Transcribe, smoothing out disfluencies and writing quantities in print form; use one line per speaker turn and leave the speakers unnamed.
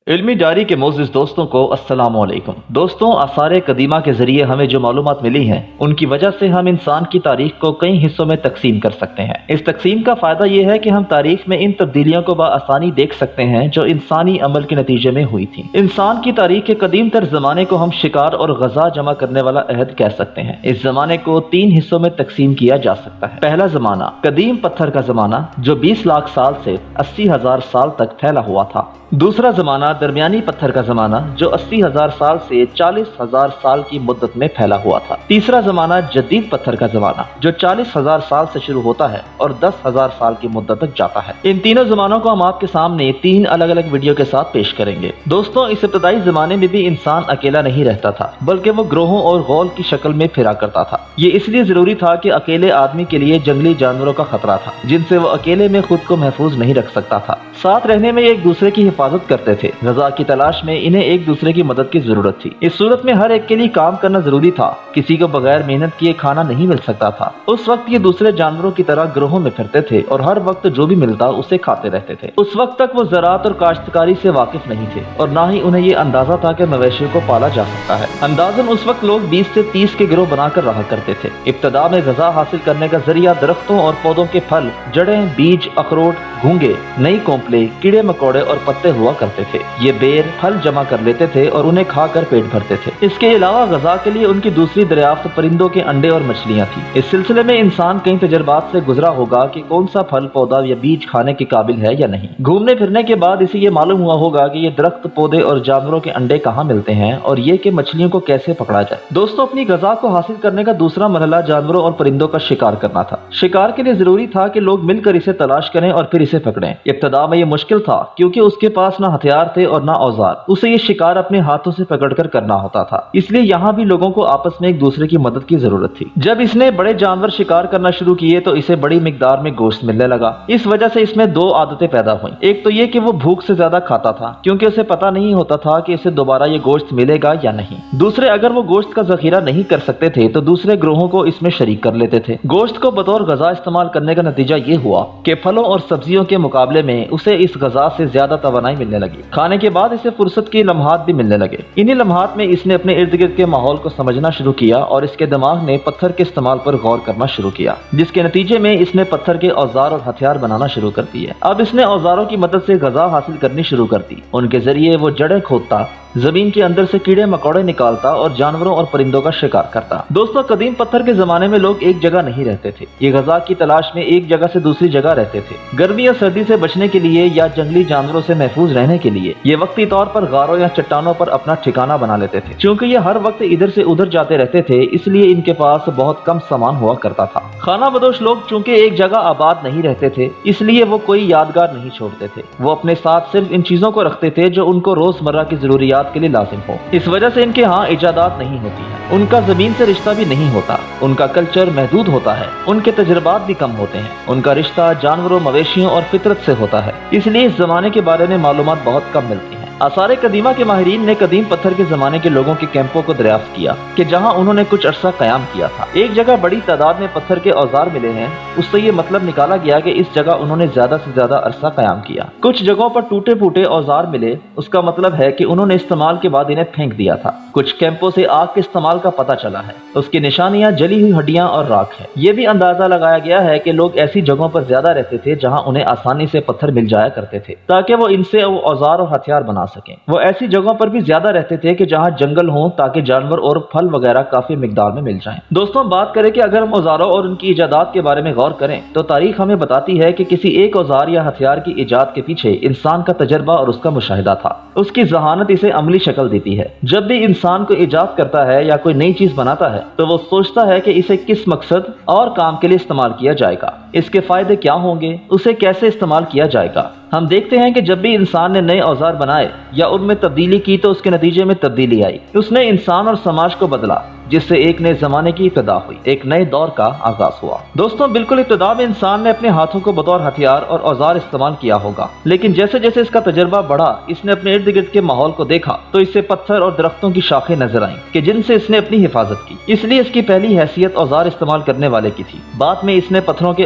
علمی ڈائری کے معزز دوستوں کو السلام علیکم۔ دوستوں، آثار قدیمہ کے ذریعے ہمیں جو معلومات ملی ہیں ان کی وجہ سے ہم انسان کی تاریخ کو کئی حصوں میں تقسیم کر سکتے ہیں۔ اس تقسیم کا فائدہ یہ ہے کہ ہم تاریخ میں ان تبدیلیوں کو بآسانی دیکھ سکتے ہیں جو انسانی عمل کے نتیجے میں ہوئی تھیں۔ انسان کی تاریخ کے قدیم تر زمانے کو ہم شکار اور غذا جمع کرنے والا عہد کہہ سکتے ہیں۔ اس زمانے کو 3 حصوں میں تقسیم کیا جا سکتا ہے۔ پہلا زمانہ قدیم پتھر کا زمانہ جو 20 لاکھ سال سے 80,000 سال تک پھیلا ہوا تھا۔ دوسرا زمانہ درمیانی پتھر کا زمانہ جو 80,000 سال سے 40,000 سال کی مدت میں پھیلا ہوا تھا۔ تیسرا زمانہ جدید پتھر کا زمانہ جو 40,000 سال سے شروع ہوتا ہے اور 10,000 سال کی مدت تک جاتا ہے۔ ان تینوں زمانوں کو ہم آپ کے سامنے 3 الگ الگ ویڈیو کے ساتھ پیش کریں گے۔ دوستوں، اس ابتدائی زمانے میں بھی انسان اکیلا نہیں رہتا تھا بلکہ وہ گروہوں اور غول کی شکل میں پھرا کرتا تھا۔ یہ اس لیے ضروری تھا کہ اکیلے آدمی کے لیے جنگلی جانوروں کا خطرہ تھا جن سے وہ اکیلے میں خود کو محفوظ نہیں رکھ سکتا تھا۔ ساتھ رہنے میں ایک دوسرے کی حفاظت کرتے تھے۔ غذا کی تلاش میں انہیں ایک دوسرے کی مدد کی ضرورت تھی۔ اس صورت میں ہر ایک کے لیے کام کرنا ضروری تھا۔ کسی کو بغیر محنت کیے کھانا نہیں مل سکتا تھا۔ اس وقت یہ دوسرے جانوروں کی طرح گروہوں میں پھرتے تھے اور ہر وقت جو بھی ملتا اسے کھاتے رہتے تھے۔ اس وقت تک وہ زراعت اور کاشتکاری سے واقف نہیں تھے اور نہ ہی انہیں یہ اندازہ تھا کہ مویشیوں کو پالا جا سکتا ہے۔ اندازاً اس وقت لوگ 20 سے 30 کے گروہ بنا کر رہا کرتے تھے۔ ابتدا میں غذا حاصل کرنے کا ذریعہ درختوں اور پودوں کے پھل، جڑیں، بیج، اخروٹ، گھونگے، نئی کونپلے، کیڑے مکوڑے اور پتے ہوا کرتے تھے۔ یہ بیر پھل جمع کر لیتے تھے اور انہیں کھا کر پیٹ بھرتے تھے۔ اس کے علاوہ غذا کے لیے ان کی دوسری دریافت پرندوں کے انڈے اور مچھلیاں تھی۔ اس سلسلے میں انسان کئی تجربات سے گزرا ہوگا کہ کون سا پھل، پودا یا بیج کھانے کے قابل ہے یا نہیں۔ گھومنے پھرنے کے بعد اسے یہ معلوم ہوا ہوگا کہ یہ درخت، پودے اور جانوروں کے انڈے کہاں ملتے ہیں اور یہ کہ مچھلیوں کو کیسے پکڑا جائے۔ دوستوں، اپنی غذا کو حاصل کرنے کا دوسرا مرحلہ جانوروں اور پرندوں کا شکار کرنا تھا۔ شکار کے لیے ضروری تھا کہ لوگ مل کر اسے تلاش کریں اور پھر اسے پکڑیں۔ ابتدا میں یہ مشکل تھا کیونکہ اس کے پاس نہ ہتھیار تھے اور نہ اوزار۔ اسے یہ شکار اپنے ہاتھوں سے پکڑ کر کرنا ہوتا تھا، اس لیے یہاں بھی لوگوں کو آپس میں ایک دوسرے کی مدد کی ضرورت تھی۔ جب اس نے بڑے جانور شکار کرنا شروع کیے تو اسے بڑی مقدار میں گوشت ملنے لگا۔ اس وجہ سے اس میں 2 عادتیں پیدا ہوئیں۔ ایک تو یہ کہ وہ بھوک سے زیادہ کھاتا تھا کیونکہ اسے پتہ نہیں ہوتا تھا کہ اسے دوبارہ یہ گوشت ملے گا یا نہیں۔ دوسرے، اگر وہ گوشت کا ذخیرہ نہیں کر سکتے تھے تو دوسرے گروہوں کو اس میں شریک کر لیتے تھے۔ گوشت کو بطور غذا استعمال کرنے کا نتیجہ یہ ہوا کہ پھلوں اور سبزیوں کے مقابلے میں اسے اس غذا سے زیادہ توانائی ملنے لگی۔ کھانے کے بعد اسے فرصت کے لمحات بھی ملنے لگے۔ انہی لمحات میں اس نے اپنے ارد گرد کے ماحول کو سمجھنا شروع کیا اور اس کے دماغ نے پتھر کے استعمال پر غور کرنا شروع کیا، جس کے نتیجے میں اس نے پتھر کے اوزار اور ہتھیار بنانا شروع کر دیے۔ اب اس نے اوزاروں کی مدد سے غذا حاصل کرنی شروع کر دی۔ ان کے ذریعے وہ جڑیں کھودتا، زمین کے اندر سے کیڑے مکوڑے نکالتا اور جانوروں اور پرندوں کا شکار کرتا۔ دوستوں، قدیم پتھر کے زمانے میں لوگ ایک جگہ نہیں رہتے تھے۔ یہ غذا کی تلاش میں ایک جگہ سے دوسری جگہ رہتے تھے۔ گرمی یا سردی سے بچنے کے لیے یا جنگلی جانوروں سے محفوظ رہنے کے لیے یہ وقتی طور پر غاروں یا چٹانوں پر اپنا ٹھکانہ بنا لیتے تھے۔ چونکہ یہ ہر وقت ادھر سے ادھر جاتے رہتے تھے، اس لیے ان کے پاس بہت کم سامان ہوا کرتا تھا۔ خانہ بدوش لوگ چونکہ ایک جگہ آباد نہیں رہتے تھے، اس لیے وہ کوئی یادگار نہیں چھوڑتے تھے۔ وہ اپنے ساتھ صرف ان چیزوں کو رکھتے تھے جو ان کو روزمرہ کی ضروریات کے لیے لازم ہو۔ اس وجہ سے ان کے ہاں ایجادات نہیں ہوتی ہیں۔ ان کا زمین سے رشتہ بھی نہیں ہوتا۔ ان کا کلچر محدود ہوتا ہے۔ ان کے تجربات بھی کم ہوتے ہیں۔ ان کا رشتہ جانوروں، مویشیوں اور فطرت سے ہوتا ہے، اس لیے اس زمانے کے بارے میں معلومات بہت کم ملتی ہیں۔ آثار قدیمہ کے ماہرین نے قدیم پتھر کے زمانے کے لوگوں کے کیمپوں کو دریافت کیا کہ جہاں انہوں نے کچھ عرصہ قیام کیا تھا۔ ایک جگہ بڑی تعداد میں پتھر کے اوزار ملے ہیں، اس سے یہ مطلب نکالا گیا کہ اس جگہ انہوں نے زیادہ سے زیادہ عرصہ قیام کیا۔ کچھ جگہوں پر ٹوٹے پھوٹے اوزار ملے، اس کا مطلب ہے کہ انہوں نے استعمال کے بعد انہیں پھینک دیا تھا۔ کچھ کیمپوں سے آگ کے استعمال کا پتہ چلا ہے، اس کی نشانیاں جلی ہوئی ہڈیاں اور راکھ ہے۔ یہ بھی اندازہ لگایا گیا ہے کہ لوگ ایسی جگہوں پر زیادہ رہتے تھے جہاں انہیں آسانی سے پتھر مل جایا کرتے تھے تاکہ وہ ان سے اوزار اور ہتھیار بنا سکیں۔ وہ ایسی جگہوں پر بھی زیادہ رہتے تھے کہ جہاں جنگل ہوں تاکہ جانور اور پھل وغیرہ کافی مقدار میں مل جائیں۔ دوستوں، بات کریں کہ اگر ہم اوزاروں اور ان کی ایجادات کے بارے میں غور کریں تو تاریخ ہمیں بتاتی ہے کہ کسی ایک اوزار یا ہتھیار کی ایجاد کے پیچھے انسان کا تجربہ اور اس کا مشاہدہ تھا۔ اس کی ذہانت اسے عملی شکل دیتی ہے۔ جب بھی انسان کو ایجاد کرتا ہے یا کوئی نئی چیز بناتا ہے تو وہ سوچتا ہے کہ اسے کس مقصد اور کام کے لیے استعمال کیا جائے گا، اس کے فائدے کیا ہوں گے، اسے کیسے استعمال کیا جائے گا۔ ہم دیکھتے ہیں کہ جب بھی انسان نے نئے اوزار بنائے یا ان میں تبدیلی کی تو اس کے نتیجے میں تبدیلی آئی۔ اس نے انسان اور سماج کو بدلا، جس سے ایک نئے زمانے کی ابتدا ہوئی، ایک نئے دور کا آغاز ہوا۔ دوستوں، بالکل ابتدا میں انسان نے اپنے ہاتھوں کو بطور ہتھیار اور اوزار استعمال کیا ہوگا، لیکن جیسے جیسے اس کا تجربہ بڑھا، اس نے اپنے ارد گرد کے ماحول کو دیکھا تو اس سے پتھر اور درختوں کی شاخیں نظر آئیں کہ جن سے اس نے اپنی حفاظت کی۔ اس لیے اس کی پہلی حیثیت اوزار استعمال کرنے والے کی تھی۔ بعد میں اس نے پتھروں کے